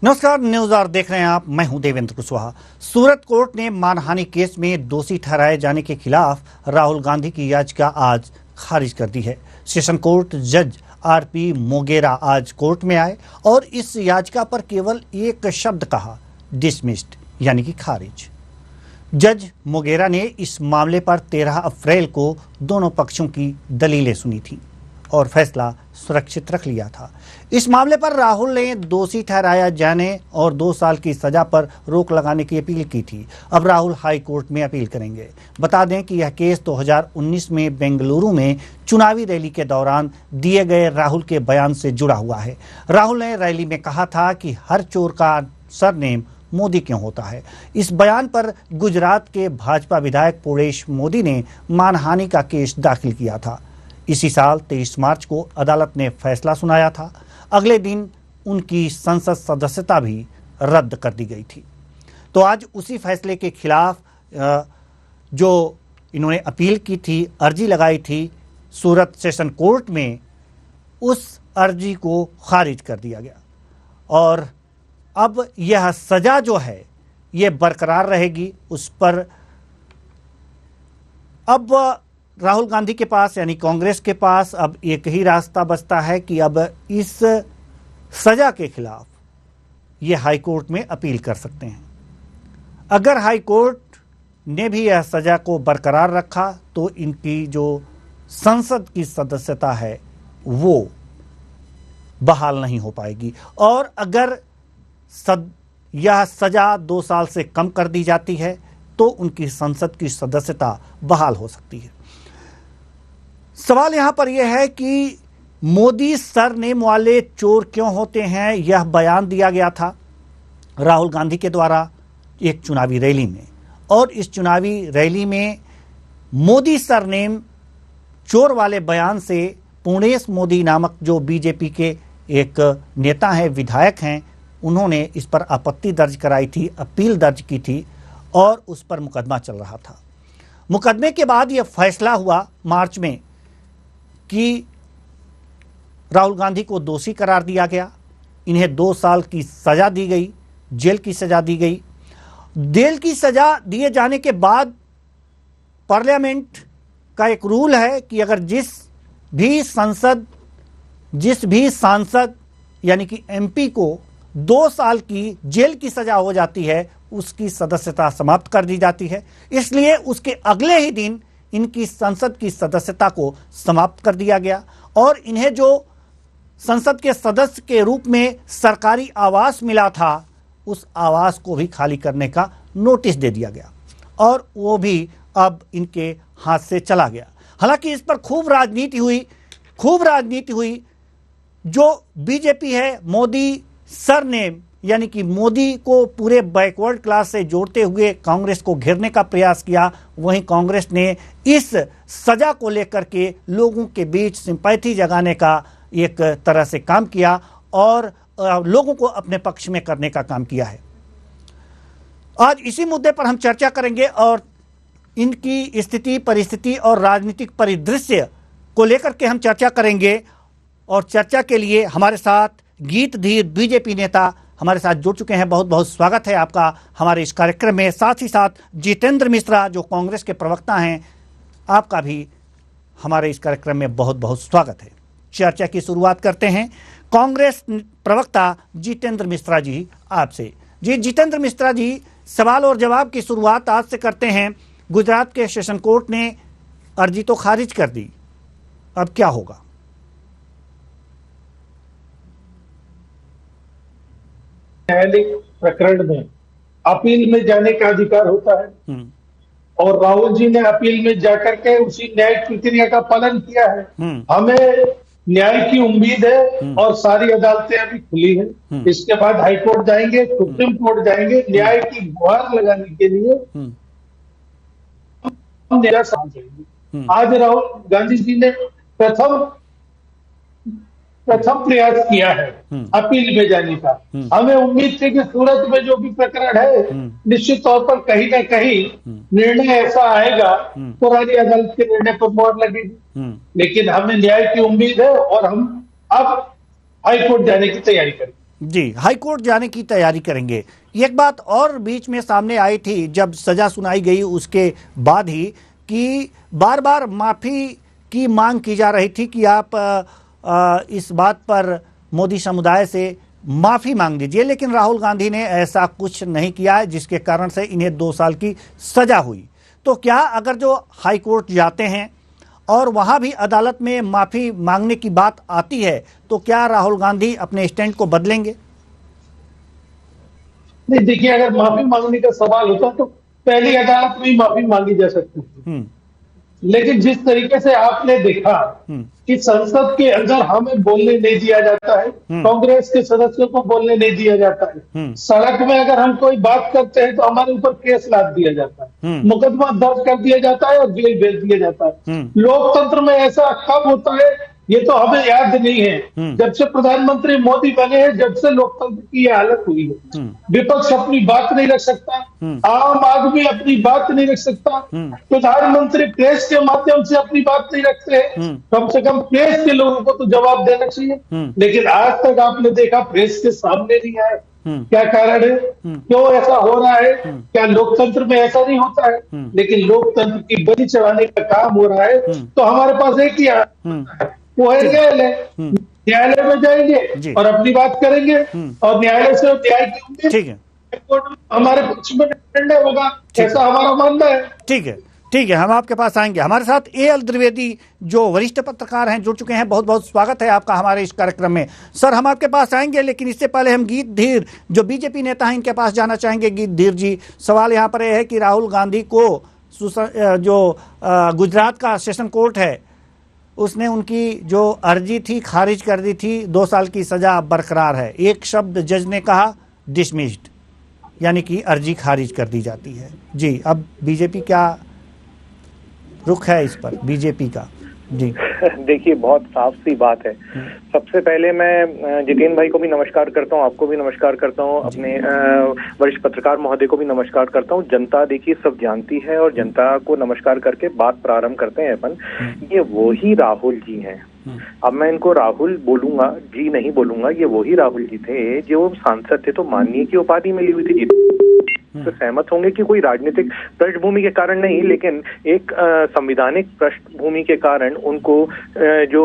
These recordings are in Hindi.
नमस्कार, न्यूज आवर देख रहे हैं आप। मैं हूं देवेंद्र कुशवाहा। सूरत कोर्ट ने मानहानि केस में दोषी ठहराए जाने के खिलाफ राहुल गांधी की याचिका आज खारिज कर दी है। सेशन कोर्ट जज आरपी मोगेरा आज कोर्ट में आए और इस याचिका पर केवल एक शब्द कहा, डिसमिस्ड, यानी कि खारिज। जज मोगेरा ने इस मामले पर 13 अप्रैल को दोनों पक्षों की दलीलें सुनी थी और फैसला सुरक्षित रख लिया था। इस मामले पर राहुल ने दोषी ठहराया जाने और 2 साल की सजा पर रोक लगाने की अपील की थी। अब राहुल हाई कोर्ट में अपील करेंगे। बता दें कि यह केस 2019 में बेंगलुरु में चुनावी रैली के दौरान दिए गए राहुल के बयान से जुड़ा हुआ है। राहुल ने रैली में कहा था कि हर चोर का सरनेम मोदी क्यों होता है। इस बयान पर गुजरात के भाजपा विधायक पुरेश मोदी ने मानहानि का केस दाखिल किया था। इसी साल 23 मार्च को अदालत ने फैसला सुनाया था। अगले दिन उनकी संसद सदस्यता भी रद्द कर दी गई थी। तो आज उसी फैसले के खिलाफ जो इन्होंने अपील की थी, अर्जी लगाई थी सूरत सेशन कोर्ट में, उस अर्जी को खारिज कर दिया गया और अब यह सजा जो है ये बरकरार रहेगी। उस पर अब राहुल गांधी के पास यानी कांग्रेस के पास अब एक ही रास्ता बचता है कि अब इस सजा के खिलाफ ये हाई कोर्ट में अपील कर सकते हैं। अगर हाई कोर्ट ने भी यह सजा को बरकरार रखा तो इनकी जो संसद की सदस्यता है वो बहाल नहीं हो पाएगी और अगर यह सजा 2 साल से कम कर दी जाती है तो उनकी संसद की सदस्यता बहाल हो सकती है। सवाल यहां पर यह है कि मोदी सरनेम वाले चोर क्यों होते हैं, यह बयान दिया गया था राहुल गांधी के द्वारा एक चुनावी रैली में और इस चुनावी रैली में मोदी सरनेम चोर वाले बयान से पुणेश मोदी नामक जो बीजेपी के एक नेता हैं, विधायक हैं, उन्होंने इस पर आपत्ति दर्ज कराई थी, अपील दर्ज की थी और उस पर मुकदमा चल रहा था। मुकदमे के बाद यह फैसला हुआ मार्च में कि राहुल गांधी को दोषी करार दिया गया। इन्हें 2 साल की सजा दी गई, जेल की सजा दी गई। जेल की सजा दिए जाने के बाद पार्लियामेंट का एक रूल है कि अगर जिस भी सांसद यानी कि एमपी को 2 साल की जेल की सजा हो जाती है, उसकी सदस्यता समाप्त कर दी जाती है। इसलिए उसके अगले ही दिन इनकी संसद की सदस्यता को समाप्त कर दिया गया और इन्हें जो संसद के सदस्य के रूप में सरकारी आवास मिला था, उस आवास को भी खाली करने का नोटिस दे दिया गया और वो भी अब इनके हाथ से चला गया। हालांकि इस पर खूब राजनीति हुई। जो बीजेपी है, मोदी सरनेम यानी कि मोदी को पूरे बैकवर्ड क्लास से जोड़ते हुए कांग्रेस को घेरने का प्रयास किया। वहीं कांग्रेस ने इस सजा को लेकर के लोगों के बीच सिंपैथी जगाने का एक तरह से काम किया और लोगों को अपने पक्ष में करने का काम किया है। आज इसी मुद्दे पर हम चर्चा करेंगे और इनकी स्थिति, परिस्थिति और राजनीतिक परिदृश्य को लेकर के हम चर्चा करेंगे। और चर्चा के लिए हमारे साथ गीत धीर बीजेपी नेता हमारे साथ जुड़ चुके हैं। बहुत बहुत स्वागत है आपका हमारे इस कार्यक्रम में। साथ ही साथ जितेंद्र मिश्रा जो कांग्रेस के प्रवक्ता हैं, आपका भी हमारे इस कार्यक्रम में बहुत बहुत स्वागत है। चर्चा की शुरुआत करते हैं कांग्रेस प्रवक्ता जितेंद्र मिश्रा जी आपसे। जी जितेंद्र मिश्रा जी, सवाल और जवाब की शुरुआत आज से करते हैं। गुजरात के सेशन कोर्ट ने अर्जी तो खारिज कर दी, अब क्या होगा? न्यायालयिक प्रकरण में अपील में जाने का अधिकार होता है और राहुल जी ने अपील में जाकर के उसी न्यायिक प्रक्रिया का पालन किया है। हमें न्याय की उम्मीद है और सारी अदालतें अभी खुली हैं। इसके बाद हाई कोर्ट जाएंगे, सुप्रीम कोर्ट जाएंगे, न्याय की गुहार लगाने के लिए हम न्याय जाएंगे। आज राहुल गांधी जी ने प्रथम प्रयास किया है अपील में जाने का। हमें उम्मीद थी कि सूरत में जो भी प्रकरण है, निश्चित तौर पर कहीं ना कहीं निर्णय ऐसा आएगा, पुरानी अदालत के निर्णय पर मोहर लगेगी। लेकिन हमें न्याय की उम्मीद है और हम अब हाई कोर्ट जाने की तैयारी करें। जी, हाई कोर्ट जाने की तैयारी करेंगे। एक बात और बीच में सामने आई थी जब सजा सुनाई गई उसके बाद ही, कि बार बार माफी की मांग की जा रही थी कि आप इस बात पर मोदी समुदाय से माफी मांग लीजिए, लेकिन राहुल गांधी ने ऐसा कुछ नहीं किया है, जिसके कारण से इन्हें 2 साल की सजा हुई। तो क्या अगर जो हाई कोर्ट जाते हैं और वहां भी अदालत में माफी मांगने की बात आती है, तो क्या राहुल गांधी अपने स्टैंड को बदलेंगे? नहीं, देखिए, अगर माफी मांगने का सवाल होता तो पहली अदालत में ही माफी मांगी जा सकती थी। लेकिन जिस तरीके से आपने देखा कि संसद के अंदर हमें बोलने नहीं दिया जाता है, कांग्रेस के सदस्यों को बोलने नहीं दिया जाता है, सड़क में अगर हम कोई बात करते हैं तो हमारे ऊपर केस लाद दिया जाता है, मुकदमा दर्ज कर दिया जाता है और जेल भेज दिया जाता है। लोकतंत्र में ऐसा कब होता है, ये तो हमें याद नहीं है। जब से प्रधानमंत्री मोदी बने हैं, जब से लोकतंत्र की ये हालत हुई है। विपक्ष अपनी बात नहीं रख सकता, आम आदमी अपनी बात नहीं रख सकता, प्रधानमंत्री प्रेस के माध्यम से अपनी बात नहीं रखते हैं। कम से कम प्रेस के लोगों को तो जवाब देना चाहिए। लेकिन आज तक आपने देखा प्रेस के सामने नहीं आए। क्या कारण है, क्यों ऐसा हो रहा है? क्या लोकतंत्र में ऐसा नहीं होता है? लेकिन लोकतंत्र की बलि चढ़ाने का काम हो रहा है। तो हमारे पास एक ही वो है न्यायालय। न्यायालय में जाएंगे और अपनी बात करेंगे और न्यायालय से न्याय की उम्मीद, ठीक है, हमारे पक्ष में निर्णय होगा, ऐसा हमारा मानना है। ठीक है, ठीक है, हम आपके पास आएंगे। हमारे साथ एएल द्विवेदी जो वरिष्ठ पत्रकार हैं जुड़ चुके हैं। बहुत बहुत स्वागत है आपका हमारे इस कार्यक्रम में। सर, हम आपके पास आएंगे, लेकिन इससे पहले हम गीत धीर जो बीजेपी नेता हैं इनके पास जाना चाहेंगे। गीत धीर जी, सवाल यहाँ पर यह है कि राहुल गांधी को जो गुजरात का सेशन कोर्ट है उसने उनकी जो अर्जी थी खारिज कर दी थी। 2 साल की सजा बरकरार है। एक शब्द जज ने कहा, डिसमिस्ड, यानी कि अर्जी खारिज कर दी जाती है। जी, अब बीजेपी क्या रुख है इस पर, बीजेपी का? जी देखिए, बहुत साफ सी बात है। सबसे पहले मैं जितेंद्र भाई को भी नमस्कार करता हूं, आपको भी नमस्कार करता हूं, अपने वरिष्ठ पत्रकार महोदय को भी नमस्कार करता हूं। जनता देखिए सब जानती है और जनता को नमस्कार करके बात प्रारंभ करते हैं अपन। ये वही राहुल जी हैं। अब मैं इनको राहुल बोलूंगा, जी नहीं बोलूंगा। ये वही राहुल जी थे जो सांसद थे तो माननीय की उपाधि मिली हुई थी। तो सहमत होंगे कि कोई राजनीतिक पृष्ठभूमि के कारण नहीं, लेकिन एक संवैधानिक पृष्ठभूमि के कारण उनको जो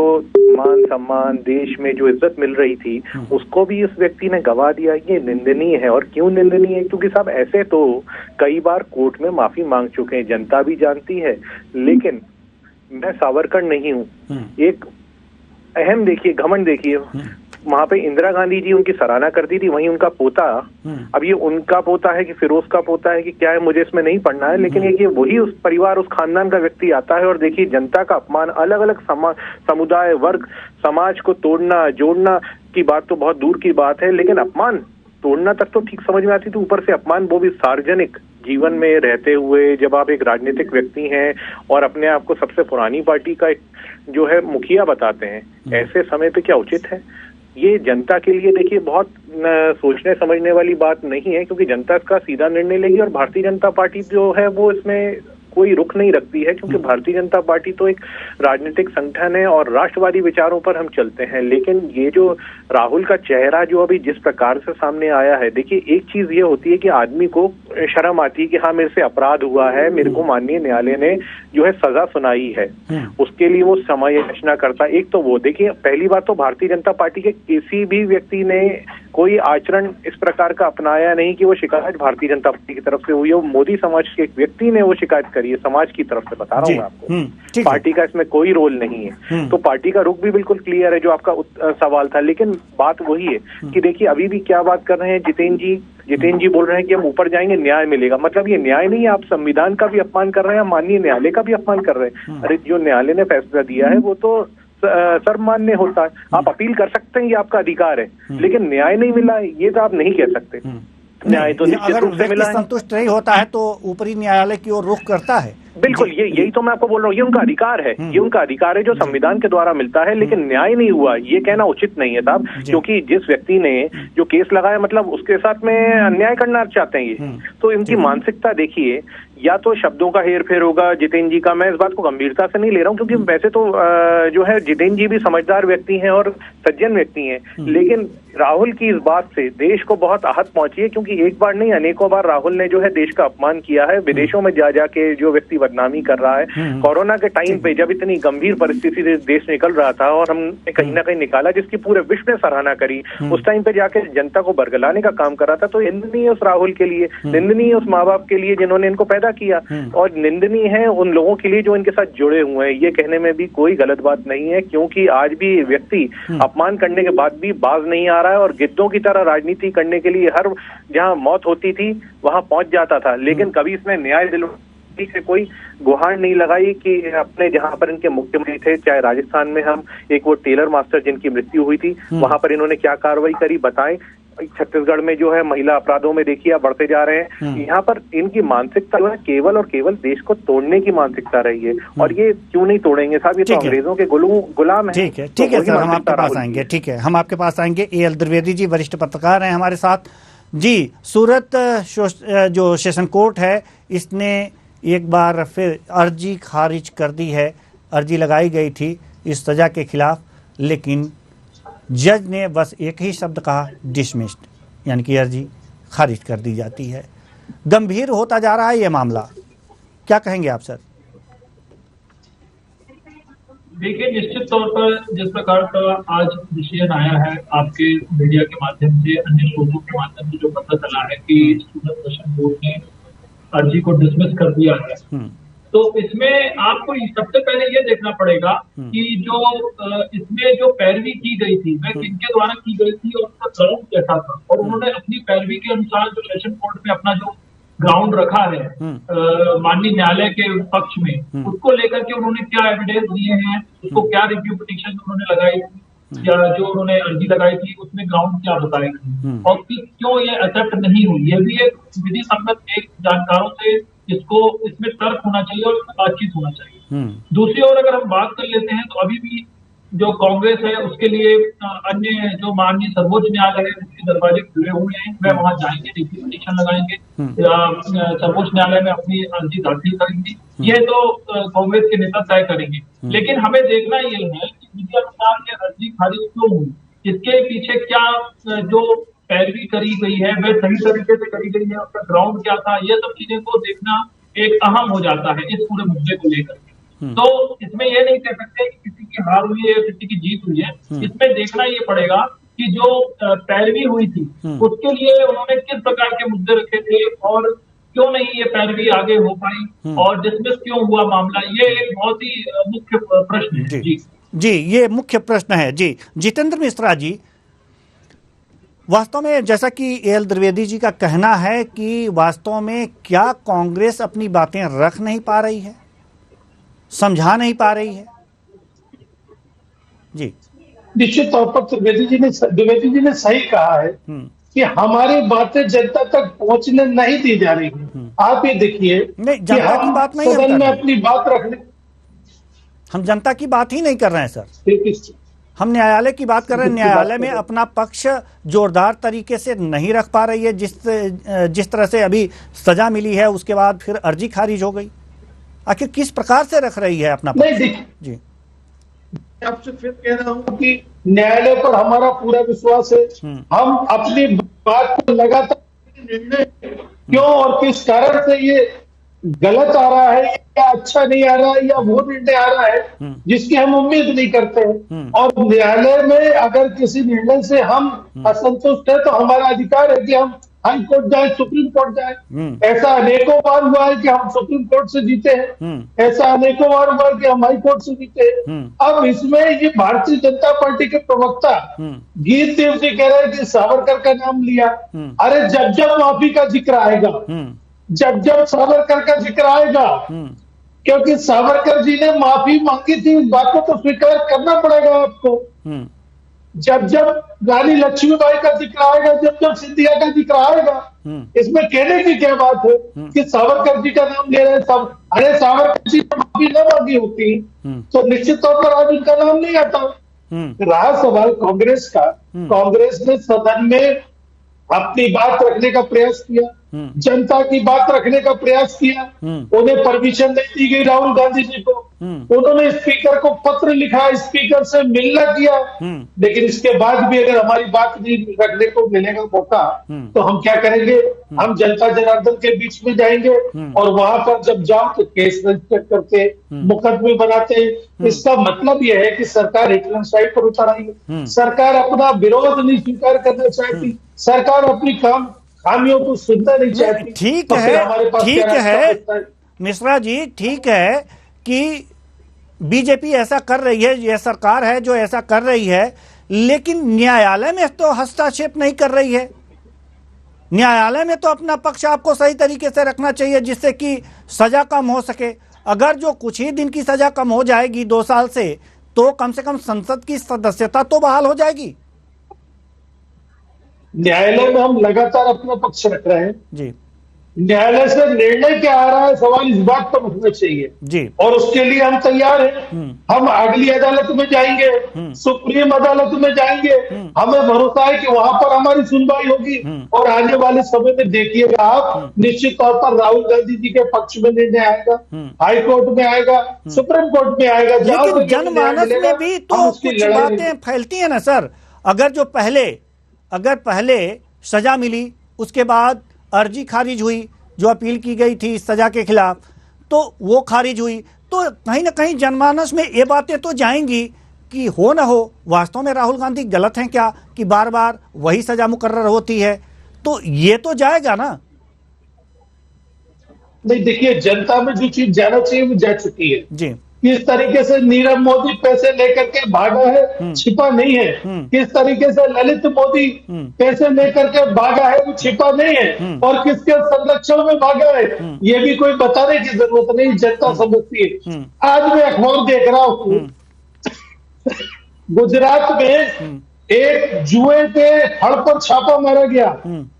मान सम्मान, देश में जो इज्जत मिल रही थी, उसको भी इस व्यक्ति ने गवा दिया। ये निंदनीय है। और क्यों निंदनीय है? क्योंकि साहब ऐसे तो कई बार कोर्ट में माफी मांग चुके हैं, जनता भी जानती है। लेकिन मैं सावरकर नहीं हूँ। एक अहम देखिए, घमंड देखिए, वहां पे इंदिरा गांधी जी उनकी सराहना करती थी, वहीं उनका पोता, अब ये उनका पोता है कि फिरोज का पोता है कि क्या है, मुझे इसमें नहीं पढ़ना है, लेकिन ये वही उस परिवार, उस खानदान का व्यक्ति आता है और देखिए जनता का अपमान, अलग अलग समुदाय, वर्ग, समाज को तोड़ना जोड़ना की बात तो बहुत दूर की बात है, लेकिन अपमान तोड़ना तक तो ठीक समझ में आती थी, ऊपर से अपमान, वो भी सार्वजनिक जीवन में रहते हुए। जब आप एक राजनीतिक व्यक्ति हैं और अपने आप को सबसे पुरानी पार्टी का एक जो है मुखिया बताते हैं, ऐसे समय पे क्या उचित है? ये जनता के लिए देखिए बहुत सोचने समझने वाली बात नहीं है, क्योंकि जनता इसका सीधा निर्णय लेगी और भारतीय जनता पार्टी जो है वो इसमें कोई रुख नहीं रखती है, क्योंकि भारतीय जनता पार्टी तो एक राजनीतिक संगठन है और राष्ट्रवादी विचारों पर हम चलते हैं। लेकिन ये जो राहुल का चेहरा जो अभी जिस प्रकार से सामने आया है, देखिए एक चीज ये होती है कि आदमी को शर्म आती है कि हाँ मेरे से अपराध हुआ है, मेरे को माननीय न्यायालय ने जो है सजा सुनाई है, उसके लिए वो समय याचना करता है। एक तो वो देखिए, पहली बात तो भारतीय जनता पार्टी के किसी भी व्यक्ति ने कोई आचरण इस प्रकार का अपनाया नहीं कि वो शिकायत भारतीय जनता पार्टी की तरफ से हुई हो। मोदी समाज के एक व्यक्ति ने वो शिकायत करी है, समाज की तरफ से बता रहा हूँ आपको। पार्टी का इसमें कोई रोल नहीं है। तो पार्टी का रुख भी बिल्कुल क्लियर है, जो आपका सवाल था। लेकिन बात वही है कि देखिए अभी भी क्या बात कर रहे हैं जितेंद्र जी बोल रहे हैं कि हम ऊपर जाएंगे न्याय मिलेगा। मतलब ये न्याय नहीं है, आप संविधान का भी अपमान कर रहे हैं, माननीय न्यायालय का भी अपमान कर रहे हैं। अरे जो न्यायालय ने फैसला दिया है वो तो सर्वमान्य होता है, आप अपील कर सकते हैं, ये आपका अधिकार है, लेकिन न्याय नहीं मिला ये तो आप नहीं कह सकते। न्याय तो निश्चित रूप से मिला है। संतुष्ट नहीं होता है तो ऊपरी न्यायालय की ओर रुख करता है। बिल्कुल, यही तो मैं आपको बोल रहा हूँ, ये उनका अधिकार है, ये उनका अधिकार है जो संविधान के द्वारा मिलता है, लेकिन न्याय नहीं हुआ ये कहना उचित नहीं है साहब, क्योंकि जिस व्यक्ति ने जो केस लगाया मतलब उसके साथ में अन्याय करना चाहते हैं ये। तो इनकी मानसिकता देखिए, या तो शब्दों का हेर फेर होगा जितेंद्र जी का, मैं इस बात को गंभीरता से नहीं ले रहा हूँ, क्योंकि वैसे तो जो है जितेंद्र जी भी समझदार व्यक्ति हैं और सज्जन व्यक्ति हैं, लेकिन राहुल की इस बात से देश को बहुत आहत पहुंची है, क्योंकि एक बार नहीं अनेकों बार राहुल ने जो है देश का अपमान किया है, विदेशों में जा जाके जो व्यक्ति बदनामी कर रहा है। कोरोना के टाइम पे जब इतनी गंभीर परिस्थिति से देश निकल रहा था और हमने कहीं ना कहीं निकाला, जिसकी पूरे विश्व ने सराहना करी, उस टाइम पे जाके जनता को बरगलाने का काम कर रहा था। तो निंदनीय उस राहुल के लिए, निंदनीय उस माँ बाप के लिए जिन्होंने इनको पैदा किया, और निंदनीय है उन लोगों के लिए जो इनके साथ जुड़े हुए हैं। ये कहने में भी कोई गलत बात नहीं है, क्योंकि आज भी व्यक्ति अपमान करने के बाद भी बाज नहीं आ रहा है और गिद्धों की तरह राजनीति करने के लिए हर जहां मौत होती थी वहां पहुंच जाता था, लेकिन कभी इसमें न्याय दिलवाने से कोई गुहार नहीं लगाई कि अपने जहां पर इनके मुख्यमंत्री थे, चाहे राजस्थान में हम एक वो टेलर मास्टर जिनकी मृत्यु हुई थी, वहां पर इन्होंने क्या कार्रवाई करी बताएं। छत्तीसगढ़ में जो है महिला अपराधों में देखिए आप बढ़ते जा रहे हैं। यहाँ पर इनकी मानसिकता जो है केवल और केवल देश को तोड़ने की मानसिकता रही है, और ये क्यों नहीं तोड़ेंगे साहब, ये तो अंग्रेजों के गुलाम है। ठीक है, ठीक है सर, हम आपके पास आएंगे। ठीक है, हम आपके पास आएंगे। A.L. द्विवेदी जी वरिष्ठ पत्रकार हैं हमारे साथ जी। सूरत जो सेशन कोर्ट है, इसने एक बार फिर अर्जी खारिज कर दी है। अर्जी लगाई गई थी इस सजा के खिलाफ, लेकिन जज ने बस एक ही शब्द कहा, डिसमिस्ड, यानी कि अर्जी खारिज कर दी जाती है। गंभीर होता जा रहा है ये मामला, क्या कहेंगे आप सर? देखिए, निश्चित तौर पर जिस प्रकार का आज डिसीजन आया है आपके मीडिया के माध्यम से, अन्य लोगों के माध्यम से जो पता चला है कि सूरत सेशन कोर्ट ने अर्जी को डिसमिस कर दिया है, तो इसमें आपको सबसे पहले ये देखना पड़ेगा कि जो इसमें जो पैरवी की गई थी वह किनके द्वारा की गई थी और उसका ग्राउंड कैसा था, और उन्होंने अपनी पैरवी के अनुसार जो सेशन कोर्ट में अपना जो ग्राउंड रखा है माननीय न्यायालय के पक्ष में, उसको लेकर के उन्होंने क्या एविडेंस दिए हैं, उसको क्या रिव्यू पिटीशन उन्होंने लगाई थी, या जो उन्होंने अर्जी लगाई थी उसमें ग्राउंड क्या बताई थी, और क्यों ये एक्सेप्ट नहीं हुई। ये भी एक विधि सम्मत एक जानकारों से इसमें तर्क होना चाहिए और बातचीत होना चाहिए। दूसरी ओर अगर हम बात कर लेते हैं तो अभी भी जो कांग्रेस है उसके लिए अन्य जो माननीय सर्वोच्च न्यायालय है उसके दरवाजे खुले हुए हैं, वह वहां जाएंगे, रिव्यू पिटीशन लगाएंगे, सर्वोच्च न्यायालय में अपनी अर्जी दाखिल करेंगे। ये तो कांग्रेस के नेता तय करेंगे, लेकिन हमें देखना ये है कि विधि अनुसार ये अर्जी खारिज क्यों हुई, इसके पीछे क्या जो पैरवी करी गई है वह सही तरीके से करी गई है, उसका ग्राउंड क्या था, ये सब चीजें को देखना एक अहम हो जाता है इस पूरे मुद्दे को लेकर। तो इसमें ये नहीं कह सकते कि किसी की हार हुई है, किसी की जीत हुई है। इसमें देखना ये पड़ेगा कि जो पैरवी हुई थी उसके लिए उन्होंने किस प्रकार के मुद्दे रखे थे और क्यों नहीं ये पैरवी आगे हो पाई और डिसमिस क्यों हुआ मामला। ये एक बहुत ही मुख्य प्रश्न है। जी, ये मुख्य प्रश्न है। जी, जितेंद्र मिश्रा जी, वास्तव में जैसा कि A.L. द्विवेदी जी का कहना है कि वास्तव में क्या कांग्रेस अपनी बातें रख नहीं पा रही है, समझा नहीं पा रही है? जी, निश्चित तौर पर द्विवेदी जी ने सही कहा है कि हमारी बातें जनता तक पहुंचने नहीं दी जा रही है। आप ये देखिए कि हम सदन में अपनी बात रखने, हम जनता की बात ही नहीं कर रहे हैं सर, हम न्यायालय की बात कर रहे हैं। न्यायालय में अपना पक्ष जोरदार तरीके से नहीं रख पा रही है। जिस तरह से अभी सजा मिली है उसके बाद फिर अर्जी खारिज हो गई, आखिर किस प्रकार से रख रही है अपना पक्ष? जी, आपसे फिर कह रहा हूं कि न्यायालय पर हमारा पूरा विश्वास है। हम अपनी बात को लगातार निर्णय क्यों और किस कारण से ये गलत आ रहा है या अच्छा नहीं आ रहा है या वो निर्णय आ रहा है जिसकी हम उम्मीद नहीं करते हैं, और न्यायालय में अगर किसी निर्णय से हम असंतुष्ट है तो हमारा अधिकार है कि हम हाई कोर्ट जाए, सुप्रीम कोर्ट जाए। ऐसा अनेकों बार हुआ है कि हम सुप्रीम कोर्ट से जीते हैं, ऐसा अनेकों बार हुआ है कि हम हाई कोर्ट से जीते हैं। अब इसमें ये भारतीय जनता पार्टी के प्रवक्ता गीत देव जी कह रहे हैं कि सावरकर का नाम लिया। अरे जब जब माफी का जिक्र आएगा, जब जब सावरकर का जिक्र आएगा, क्योंकि सावरकर जी ने माफी मांगी थी, इस बात को तो स्वीकार करना पड़ेगा आपको। जब जब रानी लक्ष्मीबाई का जिक्र आएगा, जब जब सिंधिया का जिक्र आएगा, इसमें कहने की क्या बात है कि सावरकर जी का नाम ले रहे हैं सब। अरे सावरकर जी ने माफी न मांगी होती तो निश्चित तौर पर आज उनका नाम नहीं आता। रहा सवाल कांग्रेस का, कांग्रेस ने सदन में अपनी बात रखने का प्रयास किया, जनता की बात रखने का प्रयास किया, उन्हें परमिशन नहीं दी गई राहुल गांधी जी को, उन्होंने स्पीकर को पत्र लिखा, स्पीकर से मिलना किया, लेकिन इसके बाद भी अगर हमारी बात नहीं रखने को मिलेगा मौका तो हम क्या करेंगे? हम जनता जनार्दन के बीच में जाएंगे और वहां पर जब जाओ तो केस रजिस्टर करके मुकदमे बनाते हैं। इसका मतलब यह है कि सरकार हिटलर साइड पर उतर आई है, सरकार अपना विरोध नहीं स्वीकार करना चाहती, सरकार अपनी खामियों को सुनना नहीं चाहती। ठीक है, ठीक है मिश्रा जी, ठीक है कि बीजेपी ऐसा कर रही है, यह सरकार है जो ऐसा कर रही है, लेकिन न्यायालय में तो हस्तक्षेप नहीं कर रही है। न्यायालय में तो अपना पक्ष आपको सही तरीके से रखना चाहिए जिससे कि सजा कम हो सके। अगर जो कुछ ही दिन की सजा कम हो जाएगी 2 साल से, तो कम से कम संसद की सदस्यता तो बहाल हो जाएगी। न्यायालय में हम लगातार अपना पक्ष रख रहे हैं जी। न्यायालय से निर्णय क्या आ रहा है, सवाल इस बात पर उठना चाहिए जी, और उसके लिए हम तैयार हैं। हम अगली अदालत में जाएंगे, सुप्रीम अदालत में जाएंगे, हमें भरोसा है कि वहां पर हमारी सुनवाई होगी और आने वाले समय में देखिएगा आप, निश्चित तौर पर राहुल गांधी जी के पक्ष में निर्णय आएगा, हाई कोर्ट में आएगा, सुप्रीम कोर्ट में आएगा। लेकिन जनमानस में भी तो कुछ बातें फैलती है ना सर। अगर पहले सजा मिली, उसके बाद अर्जी खारिज हुई, जो अपील की गई थी इस सजा के खिलाफ, तो वो खारिज हुई, तो कहीं ना कहीं जनमानस में ये बातें तो जाएंगी कि हो ना हो वास्तव में राहुल गांधी गलत हैं क्या कि बार बार वही सजा मुकर्रर होती है, तो ये तो जाएगा ना। नहीं, देखिए जनता में जो चीज जाना चाहिए वो जा चुकी है जी। किस तरीके से नीरव मोदी पैसे लेकर के भागा है, छिपा नहीं है। किस तरीके से ललित मोदी पैसे लेकर के भागा है, वो छिपा नहीं है। और किसके संरक्षण में भागा है, ये भी कोई बताने की जरूरत नहीं, जनता समझती है। आज मैं अखबार देख रहा हूँ, गुजरात में एक जुए के हड़ पर छापा मारा गया,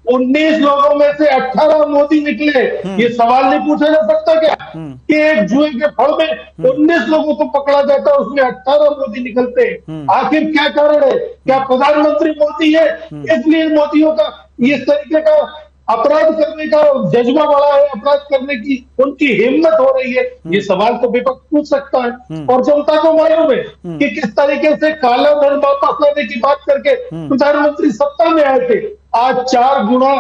19 लोगों में से 18 मोदी निकले। ये सवाल नहीं पूछा जा सकता क्या कि एक जुए के फल में 19 लोगों को पकड़ा जाता है, उसमें 18 मोदी निकलते हैं? आखिर क्या कारण है? क्या प्रधानमंत्री मोदी है इसलिए मोदियों का इस तरीके का अपराध करने का जज्बा बढ़ा है, अपराध करने की उनकी हिम्मत हो रही है? ये सवाल तो विपक्ष पूछ सकता है। और जनता को मालूम है कि किस तरीके से काला धन वापस लाने की बात करके प्रधानमंत्री सत्ता में आए थे। आज 4 गुना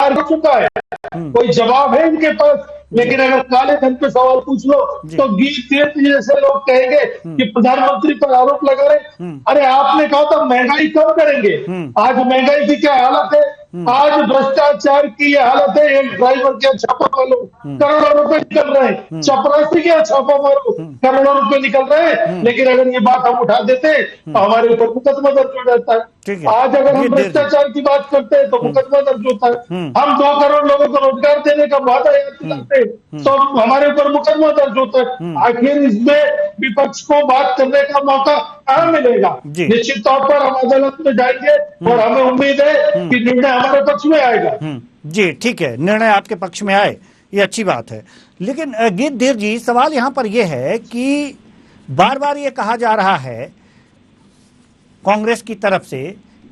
हो चुका है, कोई जवाब है इनके पास? लेकिन अगर काले धन पे सवाल पूछ लो तो गीत तीर्थ जैसे लोग कहेंगे कि प्रधानमंत्री पर आरोप लगा रहे। अरे आपने कहा था महंगाई कम करेंगे, आज महंगाई की क्या हालत है? आज भ्रष्टाचार की ये हालत है। एक ड्राइवर क्या छापा मारो, करोड़ों रुपए निकल रहे हैं। चपरासी क्या छापा मारो, करोड़ों रुपए निकल रहे हैं। लेकिन अगर ये बात हम उठा देते तो हमारे ऊपर मुकदमा दर्ज हो जाता है। आज अगर हम भ्रष्टाचार की बात करते हैं तो मुकदमा दर्ज होता है। हम 2 करोड़ लोगों को रोजगार देने का वादा याद दिलाते हैं तो हमारे ऊपर मुकदमा दर्ज होता है। आखिर इसमें विपक्ष को बात करने का मौका कहाँ मिलेगा? निश्चित तौर पर हम अदालत में जाएंगे और हमें उम्मीद है कि निर्णय हमारे पक्ष में आएगा। जी ठीक है, निर्णय आपके पक्ष में आए, ये अच्छी बात है। लेकिन गिद्धीर जी, सवाल यहाँ पर यह है कि बार बार ये कहा जा रहा है कांग्रेस की तरफ से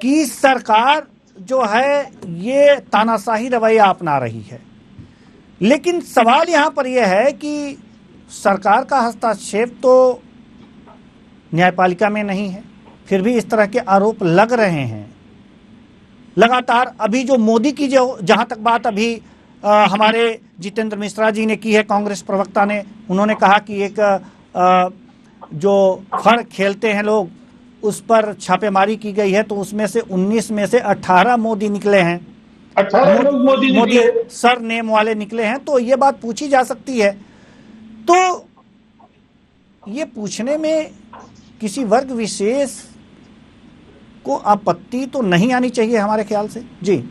कि सरकार जो है ये तानाशाही रवैया अपना रही है, लेकिन सवाल यहाँ पर यह है कि सरकार का हस्तक्षेप तो न्यायपालिका में नहीं है, फिर भी इस तरह के आरोप लग रहे हैं लगातार। अभी जो मोदी की जो जहां तक बात अभी हमारे जितेंद्र मिश्रा जी ने की है, कांग्रेस प्रवक्ता ने, उन्होंने कहा कि एक जो फड़ खेलते हैं लोग उस पर छापेमारी की गई है, तो उसमें से 19 में से 18 मोदी निकले हैं, 18 लोग मोदी सर नेम वाले निकले हैं। तो ये बात पूछी जा सकती है, तो ये पूछने में किसी वर्ग विशेष को आपत्ति तो नहीं आनी चाहिए हमारे ख्याल से। जी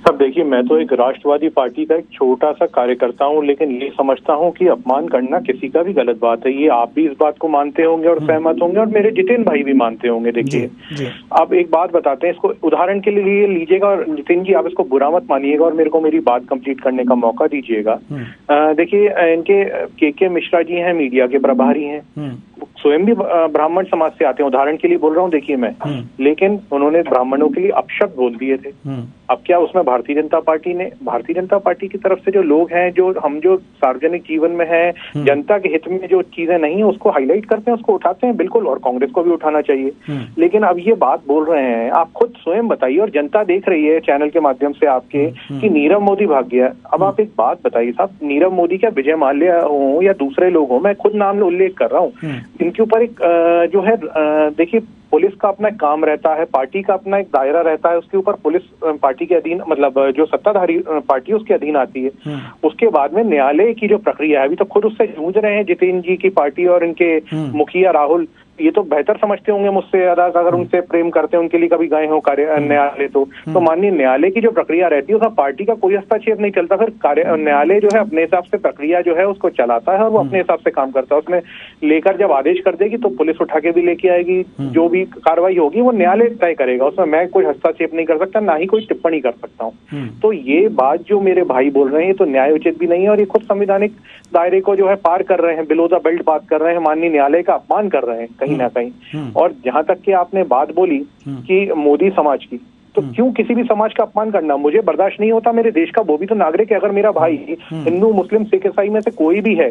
सब देखिए, मैं तो एक राष्ट्रवादी पार्टी का एक छोटा सा कार्यकर्ता हूं, लेकिन ये समझता हूं कि अपमान करना किसी का भी गलत बात है। ये आप भी इस बात को मानते होंगे और सहमत होंगे, और मेरे जितेंद्र भाई भी मानते होंगे। देखिए आप एक बात बताते हैं, इसको उदाहरण के लिए लीजिएगा, और जितेंद्र जी आप इसको बुरा मत मानिएगा और मेरे को मेरी बात कंप्लीट करने का मौका दीजिएगा। देखिए, इनके के मिश्रा जी हैं, मीडिया के प्रभारी हैं, स्वयं भी ब्राह्मण समाज से आते हैं, उदाहरण के लिए बोल रहा हूँ, देखिए मैं, लेकिन उन्होंने ब्राह्मणों के लिए अपशब्द बोल दिए थे। अब क्या उसमें भारतीय जनता पार्टी की तरफ से जो लोग हैं, जो सार्वजनिक जीवन में हैं, जनता के हित में जो चीजें नहीं है उसको हाईलाइट करते हैं, उसको उठाते हैं, बिल्कुल, और कांग्रेस को भी उठाना चाहिए। लेकिन अब ये बात बोल रहे हैं, आप खुद स्वयं बताइए, और जनता देख रही है चैनल के माध्यम से आपके, कि नीरव मोदी भाग गया। अब आप एक बात बताइए साहब, नीरव मोदी क्या विजय माल्या हो या दूसरे लोग हो, मैं खुद नाम उल्लेख कर रहा हूँ, इनके ऊपर एक जो है, देखिए, पुलिस का अपना एक काम रहता है, पार्टी का अपना एक दायरा रहता है, उसके ऊपर पुलिस पार्टी के अधीन, मतलब जो सत्ताधारी पार्टी उसके अधीन आती है। उसके बाद में न्यायालय की जो प्रक्रिया है, अभी तो खुद उससे जूझ रहे हैं जितेंद्र जी की पार्टी और इनके मुखिया राहुल, ये तो बेहतर समझते होंगे मुझसे ज्यादा, अगर उनसे प्रेम करते हैं, उनके लिए कभी गए हो न्यायालय, तो माननीय न्यायालय की जो प्रक्रिया रहती है उसमें पार्टी का कोई हस्तक्षेप नहीं चलता। फिर न्यायालय जो है अपने हिसाब से प्रक्रिया जो है उसको चलाता है और वो अपने हिसाब से काम करता है। उसमें लेकर जब आदेश कर देगी तो पुलिस उठा के भी लेके आएगी, जो भी कार्रवाई होगी वो न्यायालय तय करेगा, उसमें मैं कोई हस्तक्षेप नहीं कर सकता, ना ही कोई टिप्पणी कर सकता हूँ। तो ये बात जो मेरे भाई बोल रहे हैं, ये तो न्याय उचित भी नहीं है, और ये खुद संवैधानिक दायरे को जो है पार कर रहे हैं, बिलो द बेल्ट बात कर रहे हैं, माननीय न्यायालय का अपमान कर रहे हैं कहीं ना कहीं। और जहां तक कि आपने बात बोली कि मोदी समाज की, तो क्यों किसी भी समाज का अपमान करना, मुझे बर्दाश्त नहीं होता। मेरे देश का वो भी तो नागरिक है, अगर मेरा भाई हिंदू मुस्लिम सिख ईसाई में से कोई भी है,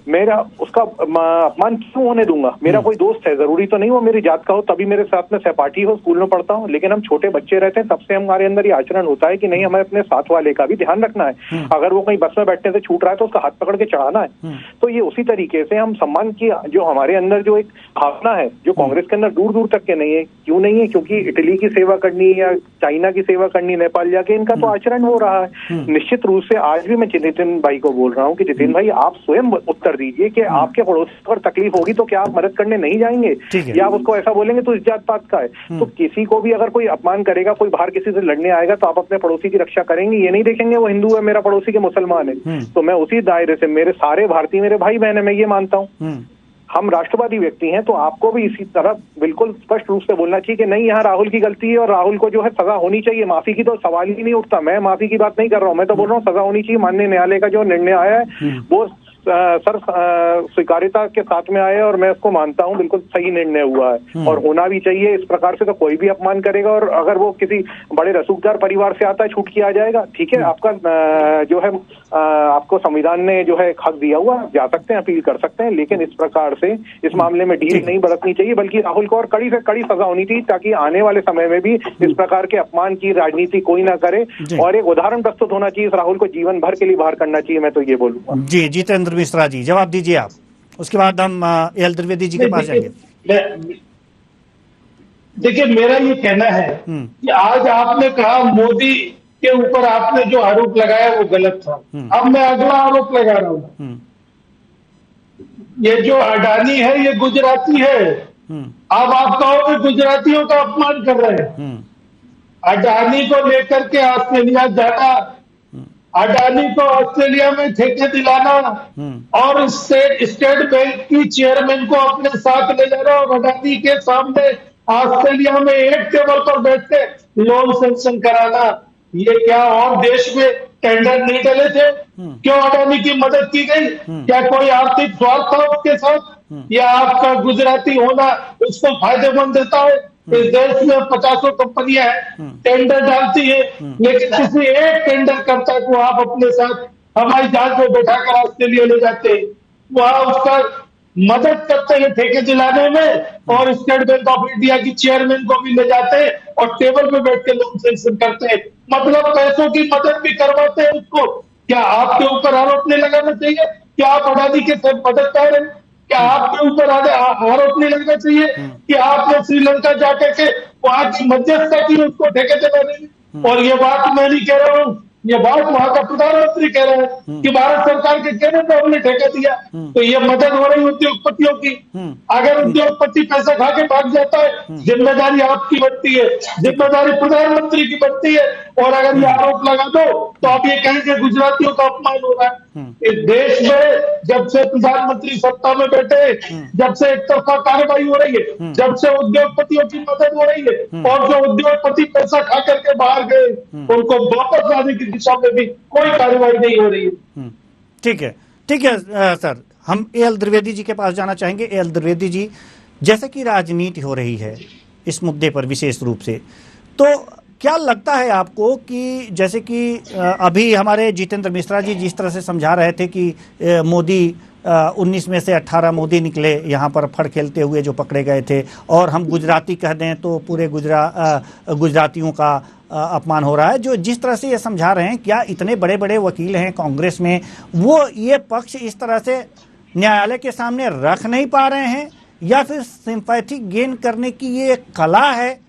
मेरा उसका अपमान क्यों होने दूंगा? मेरा कोई दोस्त है, जरूरी तो नहीं वो मेरी जात का हो तभी मेरे साथ में सहपाठी हो, स्कूल में पढ़ता हूँ, लेकिन हम छोटे बच्चे रहते हैं तब से हमारे अंदर ये आचरण होता है कि नहीं, हमें अपने साथ वाले का भी ध्यान रखना है, अगर वो कहीं बस में बैठने से छूट रहा है तो उसका हाथ पकड़ के चढ़ाना है। तो ये उसी तरीके से हम सम्मान की जो हमारे अंदर जो एक भावना है, जो कांग्रेस के अंदर दूर दूर तक के नहीं है। क्यों नहीं है? क्योंकि इटली की सेवा करनी या चाइना की सेवा करनी, नेपाल जाके, इनका तो आचरण हो रहा है। निश्चित रूप से आज भी मैं जितेंद्र भाई को बोल रहा हूँ कि जितेंद्र भाई, आप स्वयं उत्तर दीजिए कि आपके पड़ोसी को तकलीफ होगी तो क्या आप मदद करने नहीं जाएंगे, या आप उसको ऐसा बोलेंगे तो इस जात पात का है? तो किसी को भी अगर कोई अपमान करेगा, कोई बाहर किसी से लड़ने आएगा, तो आप अपने पड़ोसी की रक्षा करेंगे, ये नहीं देखेंगे वो हिंदू है मेरा पड़ोसी के मुसलमान है। तो मैं उसी दायरे से, मेरे सारे भारतीय मेरे भाई बहन है, मैं ये मानता हूँ हम राष्ट्रवादी व्यक्ति हैं, तो आपको भी इसी तरह बिल्कुल स्पष्ट रूप से बोलना चाहिए कि नहीं, यहाँ राहुल की गलती है और राहुल को जो है सजा होनी चाहिए। माफी की तो सवाल ही नहीं उठता, मैं माफी की बात नहीं कर रहा हूँ, मैं तो बोल रहा हूँ सजा होनी चाहिए। माननीय न्यायालय का जो निर्णय आया है वो सर स्वीकार्यता के साथ में आया और मैं उसको मानता हूँ, बिल्कुल सही निर्णय हुआ है और होना भी चाहिए। इस प्रकार से तो कोई भी अपमान करेगा, और अगर वो किसी बड़े रसूखदार परिवार से आता है, छूट किया जाएगा, ठीक है, आपका जो है आपको संविधान ने जो है हक दिया हुआ, जा सकते हैं, अपील कर सकते हैं, लेकिन इस प्रकार से इस मामले में ढील नहीं बरतनी चाहिए, बल्कि राहुल को और कड़ी से कड़ी सजा होनी चाहिए, ताकि आने वाले समय में भी इस प्रकार के अपमान की राजनीति कोई ना करे, और एक उदाहरण प्रस्तुत होना चाहिए, इस राहुल को जीवन भर के लिए बाहर करना चाहिए, मैं तो ये बोलूंगा। जी, जितेंद्र मिश्रा जी, जवाब दीजिए आप, उसके बाद हम एल द्विवेदी जी के पास जाएंगे। देखिए, मेरा ये कहना है कि आज आपने कहा मोदी के ऊपर आपने जो आरोप लगाया वो गलत था। अब मैं अगला आरोप लगा रहा हूं, ये जो अडानी है ये गुजराती है। अब आप कहोगे गुजरातियों का अपमान कर रहे हैं। अडानी को लेकर के ऑस्ट्रेलिया जाना, अडानी को ऑस्ट्रेलिया में ठेके दिलाना और स्टेट बैंक की चेयरमैन को अपने साथ ले जाना और अडानी के सामने ऑस्ट्रेलिया में एक टेबल पर बैठ के लोन सैंक्शन कराना, ये क्या और देश में टेंडर नहीं डले थे? क्यों अडानी की मदद की गई? क्या कोई आर्थिक स्वार्थ था उसके साथ, या आपका गुजराती होना उसको फायदेमंद देता है? इस देश में 50 कंपनियां हैं, टेंडर डालती है, लेकिन किसी एक टेंडर कर्ता को आप अपने साथ हवाई जहाज में बैठाकर ऑस्ट्रेलिया ले जाते हैं, वहां उसका मदद करते हैं ठेके दिलाने में, और स्टेट बैंक ऑफ इंडिया की चेयरमैन को भी ले जाते हैं और टेबल पे बैठ के लोन सैंक्शन करते हैं, मतलब पैसों की मदद भी करवाते हैं उसको। क्या आपके ऊपर आरोप नहीं लगाना चाहिए? क्या आप अडानी के साथ मदद कर रहे हैं? क्या आपके ऊपर आरोप नहीं लगना चाहिए कि आपने श्रीलंका जाके के वहां की मध्यस्थता की, उसको ठेके दिलाने में? और ये बात मैं नहीं कह रहा हूँ, ये बात वहां का प्रधानमंत्री कह रहे हैं कि भारत सरकार के कहने पर हमने ठेका दिया। तो ये मदद हो रही उद्योगपतियों की। अगर उद्योगपति पैसा खा के भाग जाता है, जिम्मेदारी आपकी बनती है, जिम्मेदारी प्रधानमंत्री की बनती है, और अगर ये आरोप लगा दो तो आप ये कहेंगे गुजरातियों का अपमान हो रहा है। इस देश में जब से प्रधानमंत्री सत्ता में बैठे, जब से एक तरफा कार्रवाई हो रही है, जब से उद्योगपतियों की मदद हो रही है, और जो उद्योगपति पैसा खा करके बाहर गए उनको वापस लाने की दिशा में भी कोई कार्रवाई नहीं हो रही है। ठीक है, ठीक है सर, हम A.L. द्विवेदी जी के पास जाना चाहेंगे। A.L. द्विवेदी जी, जैसे कि राजनीति हो रही है इस मुद्दे पर विशेष रूप से, तो क्या लगता है आपको कि जैसे कि अभी हमारे जितेंद्र मिश्रा जी जिस तरह से समझा रहे थे कि मोदी 19 में से 18 मोदी निकले यहाँ पर फड़ खेलते हुए जो पकड़े गए थे, और हम गुजराती कह दें तो पूरे गुजरातियों का अपमान हो रहा है, जो जिस तरह से ये समझा रहे हैं, क्या इतने बड़े बड़े वकील हैं कांग्रेस में, वो ये पक्ष इस तरह से न्यायालय के सामने रख नहीं पा रहे हैं, या फिर सिंपैथी गेन करने की ये एक कला है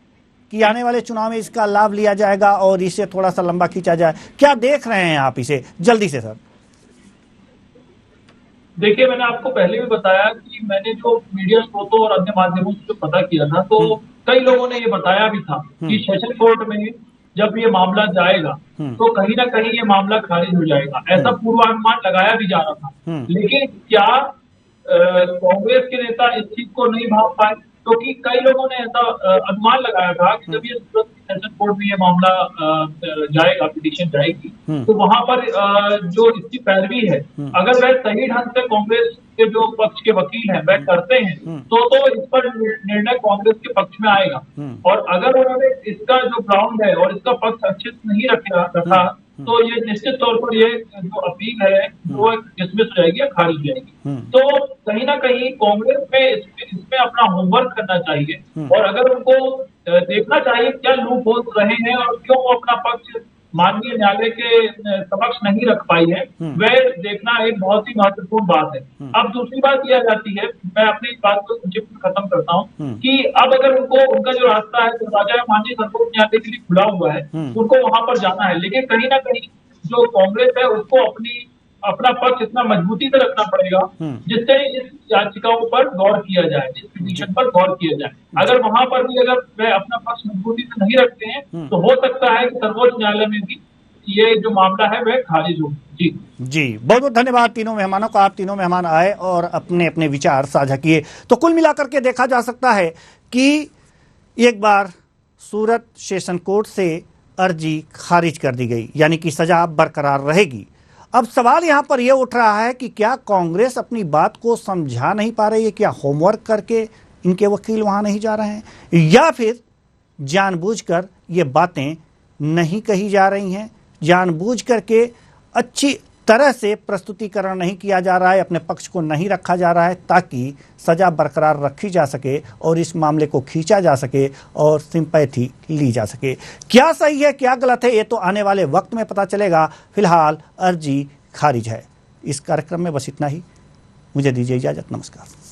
कि आने वाले चुनाव में इसका लाभ लिया जाएगा और इसे थोड़ा सा लंबा खींचा जाए? क्या देख रहे हैं आप इसे, जल्दी से सर? देखिए, मैंने आपको पहले भी बताया कि मैंने जो मीडिया स्रोतों और अन्य माध्यमों से जो पता किया था, तो कई लोगों ने ये बताया भी था कि सेशन कोर्ट में जब ये मामला जाएगा तो कहीं ना कहीं ये मामला खारिज हो जाएगा, ऐसा पूर्वानुमान लगाया भी जा रहा था। लेकिन क्या कांग्रेस के नेता इस चीज को नहीं भांप पाए? क्योंकि कई लोगों ने ऐसा अनुमान लगाया था कि जब ये सेशन कोर्ट में ये मामला जाएगा, पिटीशन जाएगी, तो वहां पर जो इसकी पैरवी है, अगर वह सही ढंग से कांग्रेस के जो पक्ष के वकील हैं वह करते हैं तो इस पर निर्णय कांग्रेस के पक्ष में आएगा। और अगर उन्होंने इसका जो ग्राउंड है और इसका पक्ष अच्छे से नहीं रखा तो ये निश्चित तौर पर ये जो अपील है वो डिसमिस हो जाएगी या खारिज हो जाएगी। तो कहीं ना कहीं कांग्रेस में इसमें अपना होमवर्क करना चाहिए, और अगर उनको देखना चाहिए क्या लूप होल्स रहे हैं और क्यों वो अपना पक्ष माननीय न्यायालय के समक्ष नहीं रख पाई है, वह देखना एक बहुत ही महत्वपूर्ण बात है। अब दूसरी बात यह आ जाती है, मैं अपनी इस बात को संक्षिप्त में खत्म करता हूँ, कि अब अगर उनका जो रास्ता है दरवाजा माननीय सर्वोच्च न्यायालय के लिए खुला हुआ है, उनको वहां पर जाना है, लेकिन कहीं ना कहीं जो कांग्रेस है उसको अपना पक्ष इतना मजबूती से रखना पड़ेगा जिससे इस याचिकाओं पर गौर किया जाए, इस पिटीशन पर गौर किया जाए। अगर वहां पर भी अगर वह अपना पक्ष मजबूती से नहीं रखते हैं तो हो सकता है कि सर्वोच्च न्यायालय में भी ये जो मामला है वह खारिज हो। जी, बहुत बहुत धन्यवाद तीनों मेहमानों का। आप तीनों मेहमान आए और अपने अपने विचार साझा किए। तो कुल मिलाकर के देखा जा सकता है कि एक बार सूरत सेशन कोर्ट से अर्जी खारिज कर दी गई, यानी कि सजा बरकरार रहेगी। अब सवाल यहां पर यह उठ रहा है कि क्या कांग्रेस अपनी बात को समझा नहीं पा रही है, क्या होमवर्क करके इनके वकील वहां नहीं जा रहे हैं, या फिर जानबूझकर ये बातें नहीं कही जा रही हैं, जानबूझ करके अच्छी तरह से प्रस्तुतिकरण नहीं किया जा रहा है, अपने पक्ष को नहीं रखा जा रहा है ताकि सजा बरकरार रखी जा सके और इस मामले को खींचा जा सके और सिंपैथी ली जा सके। क्या सही है क्या गलत है ये तो आने वाले वक्त में पता चलेगा। फिलहाल अर्जी खारिज है। इस कार्यक्रम में बस इतना ही। मुझे दीजिए इजाजत। नमस्कार।